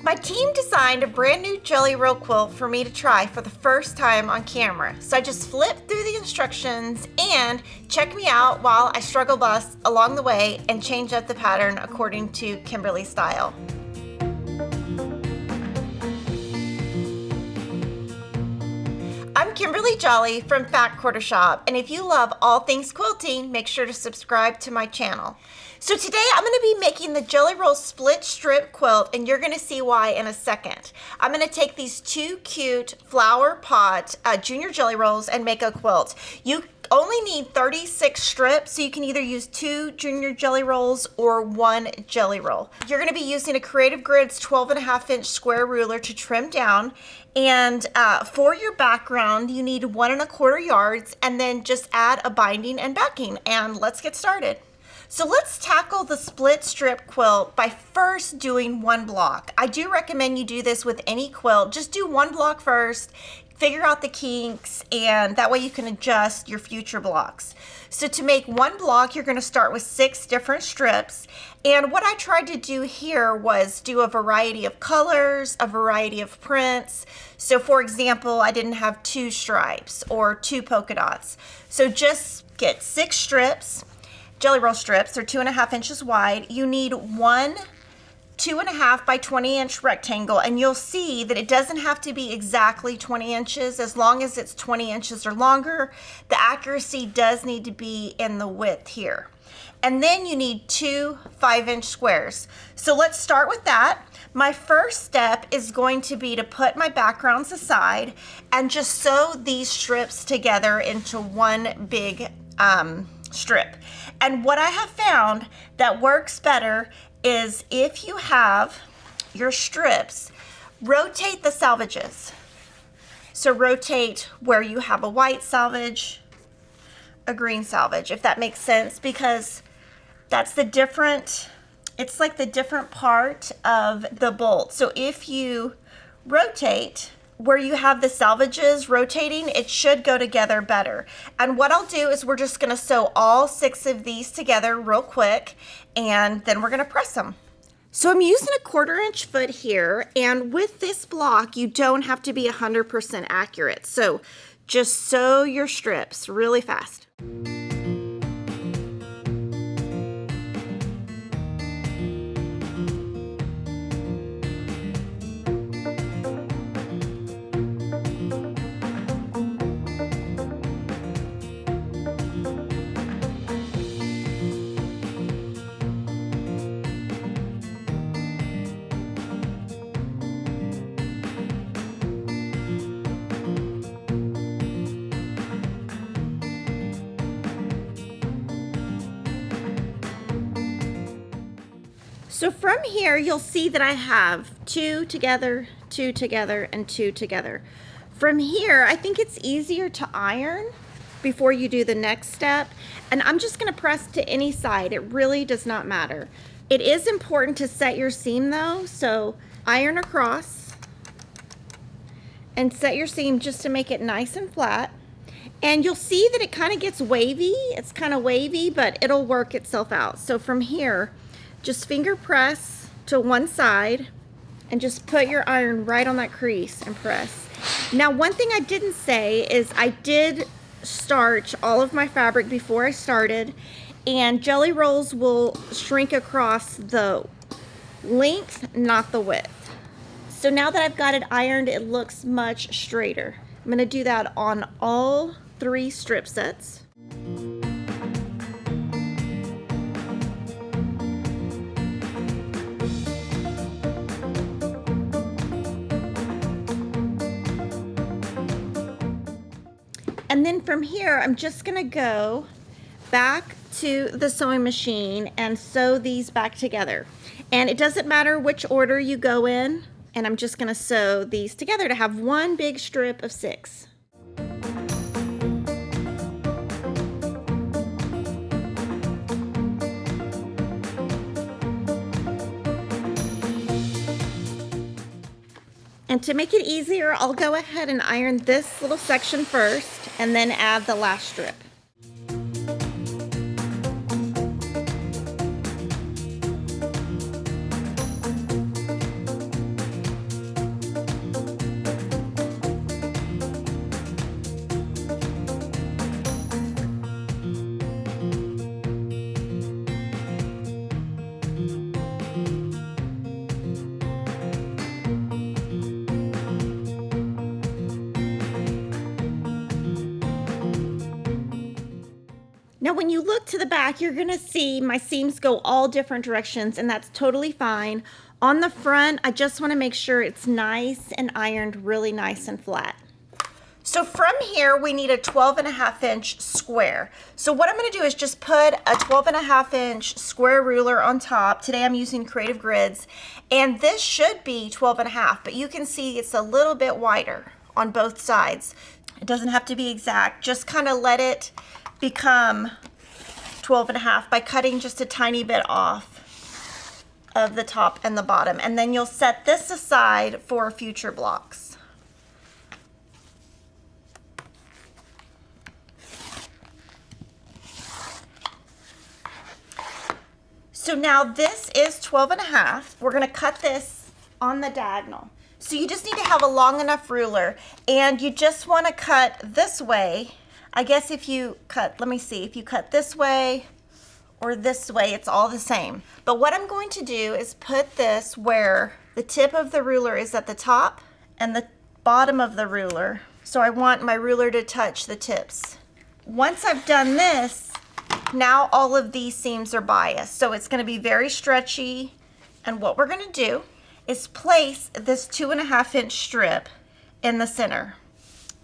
My team designed a brand new jelly roll quilt for me to try for the first time on camera. So I just flipped through the instructions and check me out while I struggle bus along the way and change up the pattern according to Kimberly's style. I'm Kimberly Jolly from Fat Quarter Shop, and if you love all things quilting, make sure to subscribe to my channel. So today I'm going to be making the Jelly Roll split strip quilt, and you're going to see why in a second. I'm going to take these two cute flower pot junior jelly rolls and make a quilt. You only need 36 strips, so you can either use 2 junior jelly rolls or 1 jelly roll. You're going to be using a Creative Grids 12.5-inch square ruler to trim down, and for your background you need 1 1/4 yards, and then just add a binding and backing, and let's get started. So let's tackle the split strip quilt by first doing 1 block. I do recommend you do this with any quilt. Just do 1 block first, figure out the kinks, and that way you can adjust your future blocks. So to make 1 block, you're going to start with 6 different strips. And what I tried to do here was do a variety of colors, a variety of prints. So for example, I didn't have 2 stripes or 2 polka dots. So just get 6 strips. Jelly roll strips, they're 2.5 inches wide. You need 1 2.5 by 20 inch rectangle, and you'll see that it doesn't have to be exactly 20 inches. As long as it's 20 inches or longer, the accuracy does need to be in the width here. And then you need 2 5-inch squares. So let's start with that. My first step is going to be to put my backgrounds aside and just sew these strips together into one big strip. And what I have found that works better is if you have your strips, rotate the salvages. So rotate where you have a white salvage, a green salvage, if that makes sense, because that's the different, it's like the different part of the bolt. So if you rotate where you have the salvages rotating, it should go together better. And what I'll do is we're just going to sew all 6 of these together real quick, and then we're going to press them. So I'm using a 1/4 inch foot here, and with this block you don't have to be 100% accurate. So just sew your strips really fast. So from here, you'll see that I have 2 together, 2 together, and 2 together. From here, I think it's easier to iron before you do the next step. And I'm just gonna press to any side. It really does not matter. It is important to set your seam though, so iron across and set your seam just to make it nice and flat. And you'll see that it kind of gets wavy. It's kind of wavy, but it'll work itself out. So from here, just finger press to one side and just put your iron right on that crease and press. Now, one thing I didn't say is I did starch all of my fabric before I started, and jelly rolls will shrink across the length, not the width. So now that I've got it ironed, it looks much straighter. I'm going to do that on all 3 strip sets. And then from here, I'm just gonna go back to the sewing machine and sew these back together. And it doesn't matter which order you go in, and I'm just gonna sew these together to have one big strip of 6. And to make it easier, I'll go ahead and iron this little section first and then add the last strip. Now when you look to the back, you're gonna see my seams go all different directions, and that's totally fine. On the front, I just wanna make sure it's nice and ironed really nice and flat. So from here, we need a 12.5-inch square. So what I'm gonna do is just put a 12.5-inch square ruler on top. Today I'm using Creative Grids, and this should be 12.5, but you can see it's a little bit wider on both sides. It doesn't have to be exact, just kind of let it become 12.5 by cutting just a tiny bit off of the top and the bottom. And then you'll set this aside for future blocks. So now this is 12.5. We're gonna cut this on the diagonal. So you just need to have a long enough ruler, and you just wanna cut this way. I guess if you cut, let me see, if you cut this way or this way, it's all the same. But what I'm going to do is put this where the tip of the ruler is at the top and the bottom of the ruler. So I want my ruler to touch the tips. Once I've done this, now all of these seams are biased. So it's gonna be very stretchy. And what we're gonna do is place this 2.5-inch strip in the center.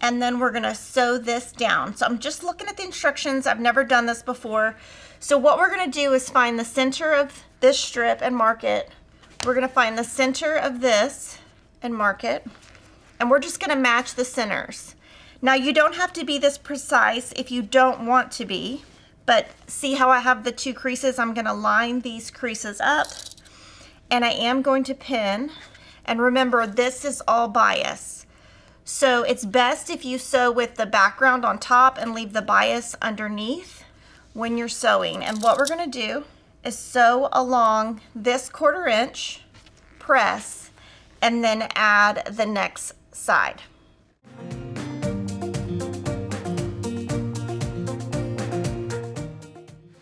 And then we're gonna sew this down. So I'm just looking at the instructions. I've never done this before. So what we're gonna do is find the center of this strip and mark it. We're gonna find the center of this and mark it. And we're just gonna match the centers. Now you don't have to be this precise if you don't want to be, but see how I have the 2 creases? I'm gonna line these creases up, and I am going to pin. And remember, this is all bias. So it's best if you sew with the background on top and leave the bias underneath when you're sewing. And what we're gonna do is sew along this 1/4 inch, press, and then add the next side.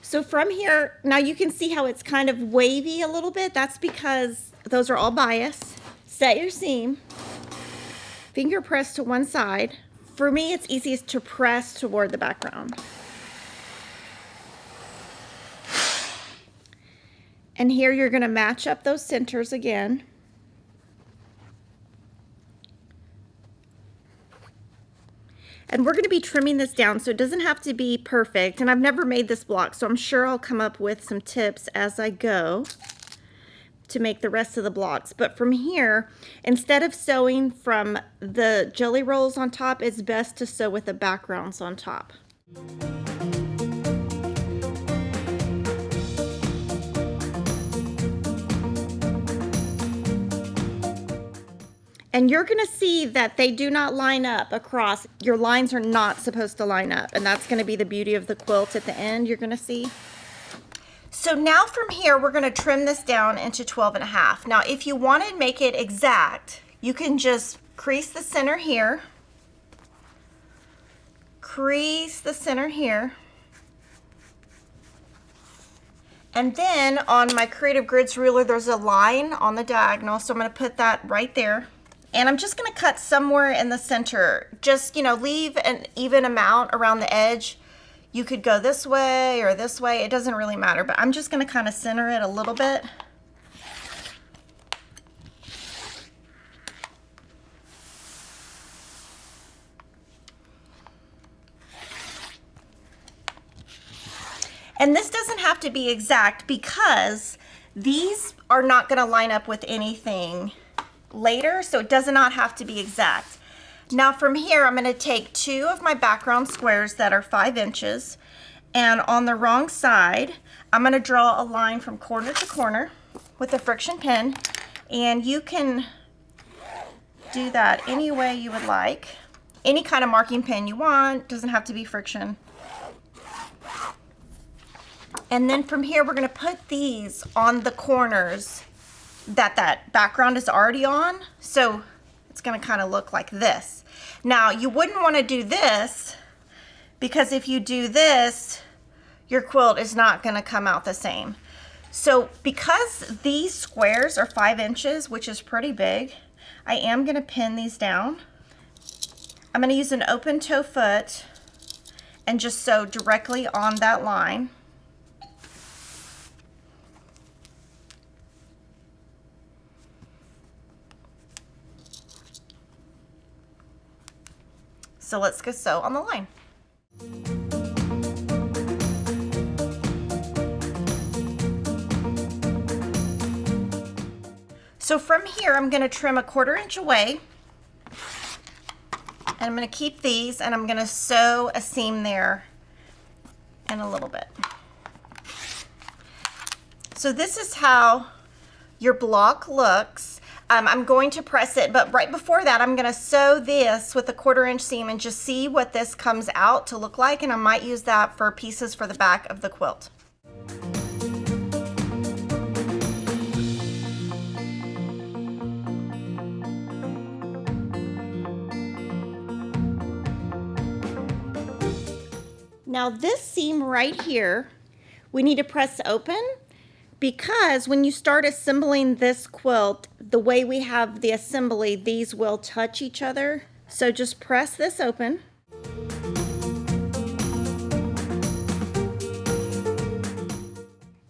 So from here, now you can see how it's kind of wavy a little bit. That's because those are all bias. Set your seam. Finger press to one side. For me, it's easiest to press toward the background. And here you're gonna match up those centers again. And we're gonna be trimming this down, so it doesn't have to be perfect. And I've never made this block, so I'm sure I'll come up with some tips as I go to make the rest of the blocks. But from here, instead of sewing from the jelly rolls on top, it's best to sew with the backgrounds on top. And you're gonna see that they do not line up across. Your lines are not supposed to line up, and that's gonna be the beauty of the quilt at the end, you're gonna see. So now from here, we're gonna trim this down into 12.5. Now, if you wanna make it exact, you can just crease the center here, crease the center here, and then on my Creative Grids ruler, there's a line on the diagonal, so I'm gonna put that right there. And I'm just gonna cut somewhere in the center. Just, you know, leave an even amount around the edge. You could go this way or this way, it doesn't really matter, but I'm just gonna kind of center it a little bit. And this doesn't have to be exact because these are not gonna line up with anything later, so it does not have to be exact. Now from here, I'm gonna take 2 of my background squares that are 5 inches, and on the wrong side, I'm gonna draw a line from corner to corner with a friction pin, and you can do that any way you would like. Any kind of marking pin you want, doesn't have to be friction. And then from here, we're gonna put these on the corners that background is already on, so it's gonna kind of look like this. Now, you wouldn't wanna do this, because if you do this, your quilt is not gonna come out the same. So because these squares are 5 inches, which is pretty big, I am gonna pin these down. I'm gonna use an open toe foot, and just sew directly on that line. So let's go sew on the line. So from here, I'm going to trim a 1/4 inch away, and I'm going to keep these, and I'm going to sew a seam there in a little bit. So this is how your block looks. I'm going to press it, but right before that, I'm going to sew this with a 1/4 inch seam and just see what this comes out to look like, and I might use that for pieces for the back of the quilt. Now this seam right here, we need to press open, because when you start assembling this quilt, the way we have the assembly, these will touch each other. So just press this open.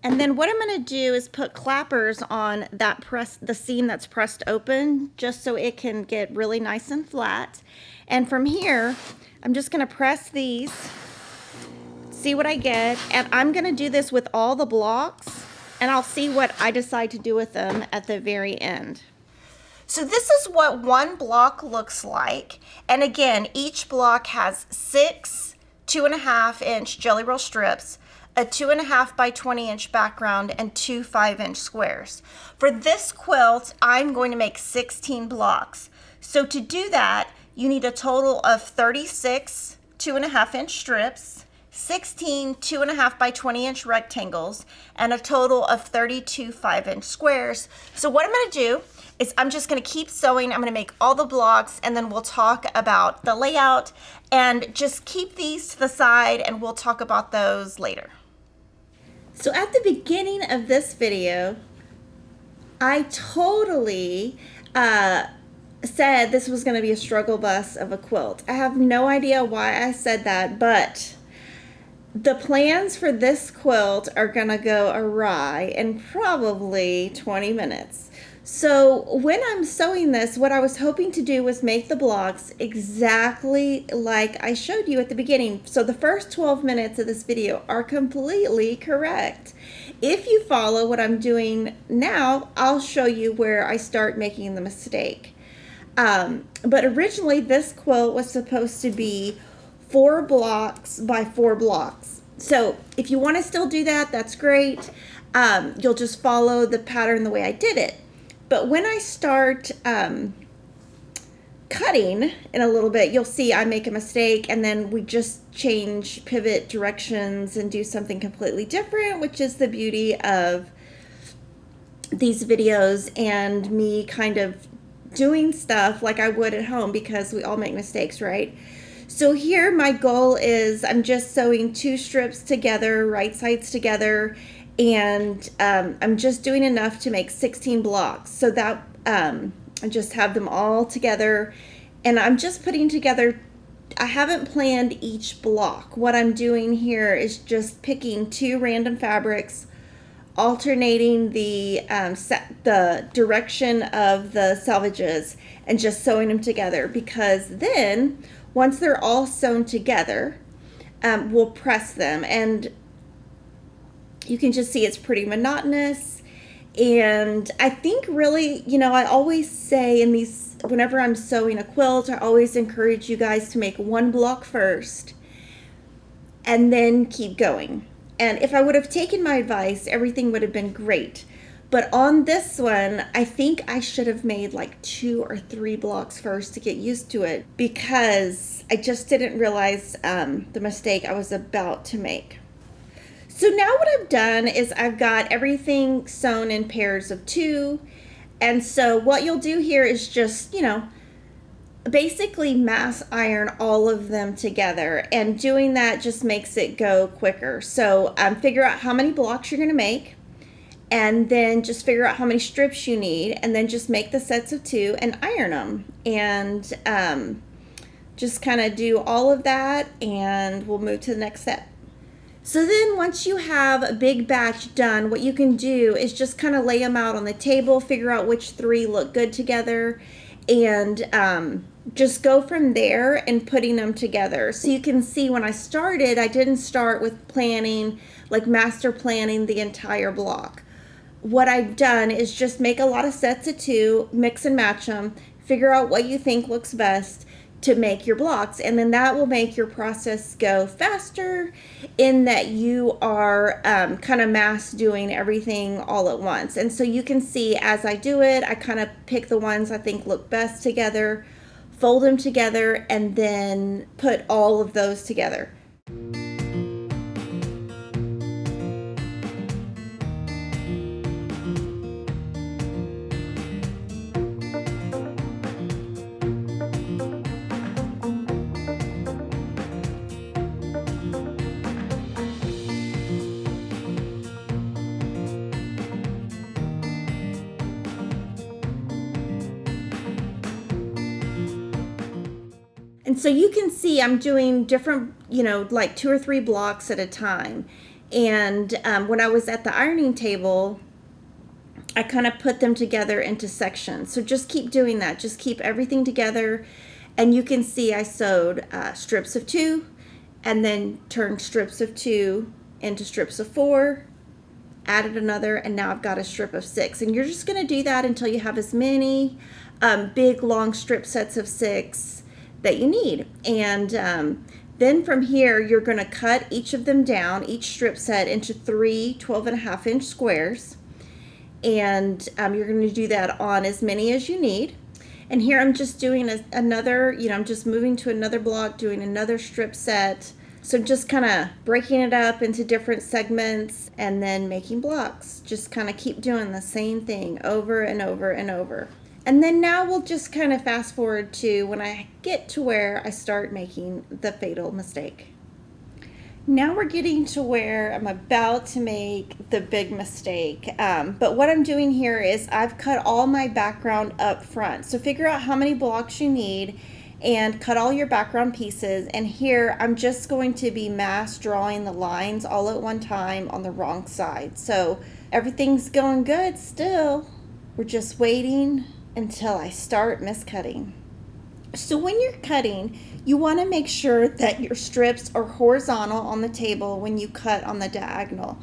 And then what I'm going to do is put clappers on that the seam that's pressed open, just so it can get really nice and flat. And from here, I'm just going to press these, see what I get, and I'm going to do this with all the blocks, and I'll see what I decide to do with them at the very end. So this is what one block looks like. And again, each block has 6 2.5 inch jelly roll strips, a 2.5 by 20 inch background, and 2 5-inch squares. For this quilt, I'm going to make 16 blocks. So to do that, you need a total of 36 2.5 inch strips, 16 2.5 by 20 inch rectangles, and a total of 32 5-inch squares. So what I'm going to do is I'm just going to keep sewing. I'm going to make all the blocks, and then we'll talk about the layout, and just keep these to the side, and we'll talk about those later. So at the beginning of this video, I totally said this was going to be a struggle bus of a quilt. I have no idea why I said that, but the plans for this quilt are gonna go awry in probably 20 minutes. So when I'm sewing this, what I was hoping to do was make the blocks exactly like I showed you at the beginning. So the first 12 minutes of this video are completely correct. If you follow what I'm doing now, I'll show you where I start making the mistake. But originally this quilt was supposed to be 4 blocks by 4 blocks. So if you want to still do that, that's great. You'll just follow the pattern the way I did it. But when I start cutting in a little bit, you'll see I make a mistake, and then we just change pivot directions and do something completely different, which is the beauty of these videos and me kind of doing stuff like I would at home, because we all make mistakes, right? So here my goal is I'm just sewing 2 strips together, right sides together, and I'm just doing enough to make 16 blocks. So that I just have them all together, and I'm just putting together, I haven't planned each block. What I'm doing here is just picking 2 random fabrics, alternating the direction of the selvages, and just sewing them together, because then once they're all sewn together, we'll press them, and you can just see it's pretty monotonous. And I think really, you know, I always say in these, whenever I'm sewing a quilt, I always encourage you guys to make 1 block first and then keep going. And if I would have taken my advice, everything would have been great. But on this one, I think I should have made like 2 or 3 blocks first to get used to it, because I just didn't realize the mistake I was about to make. So now what I've done is I've got everything sewn in pairs of 2. And so what you'll do here is just, you know, basically mass iron all of them together. And doing that just makes it go quicker. So figure out how many blocks you're going to make, and then just figure out how many strips you need, and then just make the sets of 2 and iron them. And just kind of do all of that and we'll move to the next step. So then once you have a big batch done, what you can do is just kind of lay them out on the table, figure out which 3 look good together, and just go from there and putting them together. So you can see when I started, I didn't start with planning, like master planning the entire block. What I've done is just make a lot of sets of 2, mix and match them, figure out what you think looks best to make your blocks, and then that will make your process go faster in that you are kind of mass doing everything all at once. And so you can see as I do it, I kind of pick the ones I think look best together, fold them together, and then put all of those together. And so you can see I'm doing different, like 2 or 3 blocks at a time. And when I was at the ironing table, I kind of put them together into sections. So just keep doing that. Just keep everything together. And you can see I sewed strips of 2 and then turned strips of 2 into strips of 4, added another, and now I've got a strip of 6. And you're just going to do that until you have as many big, long strip sets of 6 that you need. And then from here, you're going to cut each of them down, each strip set, into 3 12.5-inch squares. And you're going to do that on as many as you need. And here I'm just doing another, I'm just moving to another block, doing another strip set. So just kind of breaking it up into different segments and then making blocks. Just kind of keep doing the same thing over and over and over. And then now we'll just kind of fast forward to when I get to where I start making the fatal mistake. Now we're getting to where I'm about to make the big mistake. But what I'm doing here is I've cut all my background up front. So figure out how many blocks you need and cut all your background pieces. And here I'm just going to be mass drawing the lines all at one time on the wrong side. So everything's going good still. We're just waiting until I start miscutting. So when you're cutting, you want to make sure that your strips are horizontal on the table when you cut on the diagonal.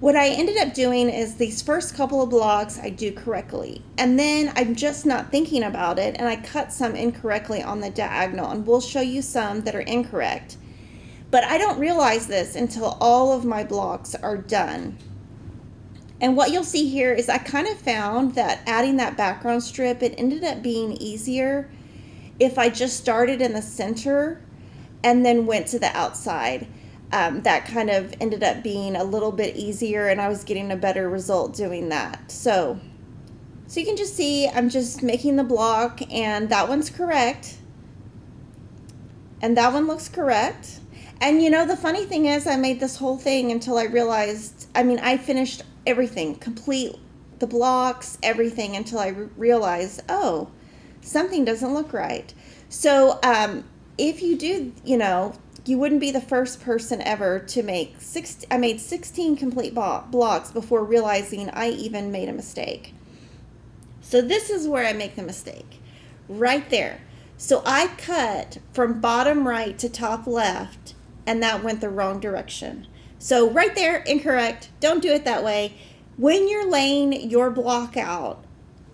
What I ended up doing is these first couple of blocks I do correctly, and then I'm just not thinking about it and I cut some incorrectly on the diagonal, and we'll show you some that are incorrect. But I don't realize this until all of my blocks are done. And what you'll see here is I kind of found that adding that background strip, it ended up being easier if I just started in the center and then went to the outside. That kind of ended up being a little bit easier and I was getting a better result doing that. So you can just see I'm just making the block, and that one's correct. And that one looks correct. And the funny thing is I made this whole thing until I realized, I finished everything, complete the blocks, everything, until I realized, oh, something doesn't look right. So if you do, you wouldn't be the first person ever to make I made 16 complete blocks before realizing I even made a mistake. So this is where I make the mistake, right there. So I cut from bottom right to top left, and that went the wrong direction. So right there, incorrect. Don't do it that way. When you're laying your block out,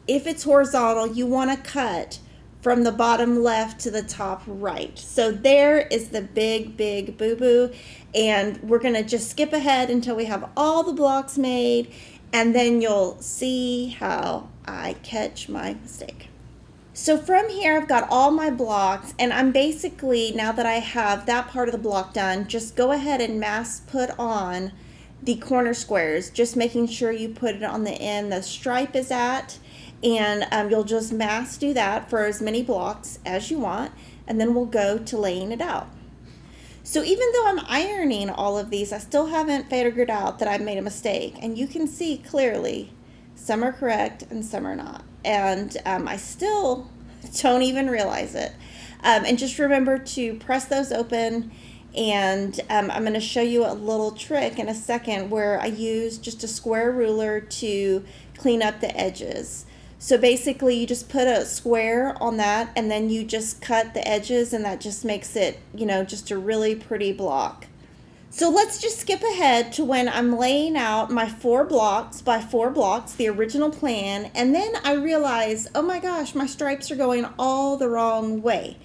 if it's horizontal, you want to cut from the bottom left to the top right. So there is the big, big boo-boo. And we're going to just skip ahead until we have all the blocks made, and then you'll see how I catch my mistake. So from here, I've got all my blocks, and I'm basically, now that I have that part of the block done, just go ahead and mass put on the corner squares, just making sure you put it on the end the stripe is at, and you'll just mass do that for as many blocks as you want, and then we'll go to laying it out. So even though I'm ironing all of these, I still haven't figured out that I made a mistake, and you can see clearly some are correct and some are not. And I still don't even realize it. And just remember to press those open. And I'm going to show you a little trick in a second where I use just a square ruler to clean up the edges. So basically you just put a square on that and then you just cut the edges, and that just makes it, you know, just a really pretty block. So let's just skip ahead to when I'm laying out my 4 blocks by 4 blocks, the original plan, and then I realize, oh my gosh, my stripes are going all the wrong way.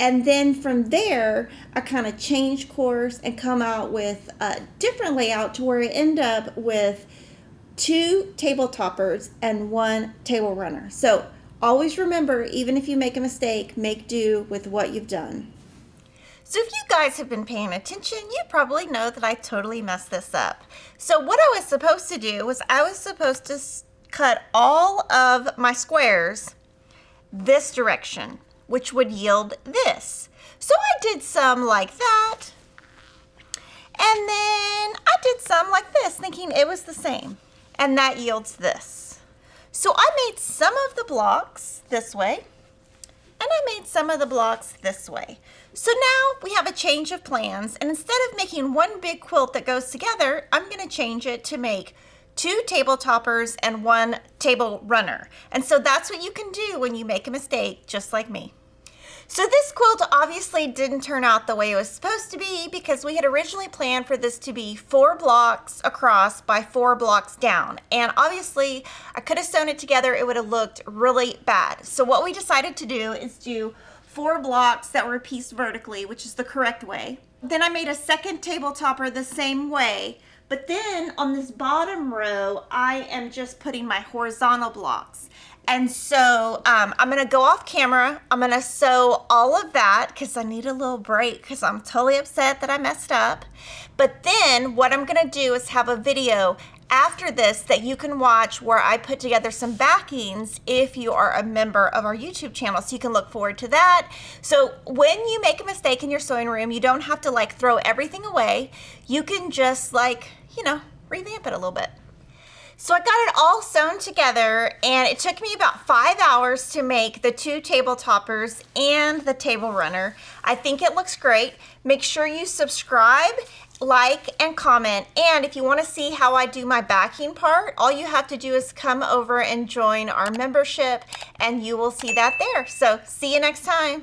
And then from there, I kind of change course and come out with a different layout to where I end up with 2 table toppers and 1 table runner. So always remember, even if you make a mistake, make do with what you've done. So if you guys have been paying attention, you probably know that I totally messed this up. So what I was supposed to do was I was supposed to cut all of my squares this direction, which would yield this. So I did some like that, and then I did some like this, thinking it was the same, and that yields this. So I made some of the blocks this way, and I made some of the blocks this way. So now we have a change of plans, and instead of making one big quilt that goes together, I'm going to change it to make 2 table toppers and 1 table runner. And so that's what you can do when you make a mistake, just like me. So this quilt obviously didn't turn out the way it was supposed to be, because we had originally planned for this to be 4 blocks across by 4 blocks down. And obviously I could have sewn it together, it would have looked really bad. So what we decided to do is do 4 blocks that were pieced vertically, which is the correct way. Then I made a second table topper the same way, but then on this bottom row, I am just putting my horizontal blocks. And so I'm gonna go off camera. I'm gonna sew all of that because I need a little break because I'm totally upset that I messed up. But then what I'm gonna do is have a video after this that you can watch where I put together some backings if you are a member of our YouTube channel, so you can look forward to that. So when you make a mistake in your sewing room, you don't have to like throw everything away. You can just like, you know, revamp it a little bit. So I got it all sewn together, and it took me about 5 hours to make the 2 table toppers and the table runner. I think it looks great. Make sure you subscribe, like, and comment. And if you want to see how I do my backing part, all you have to do is come over and join our membership, and you will see that there. So see you next time.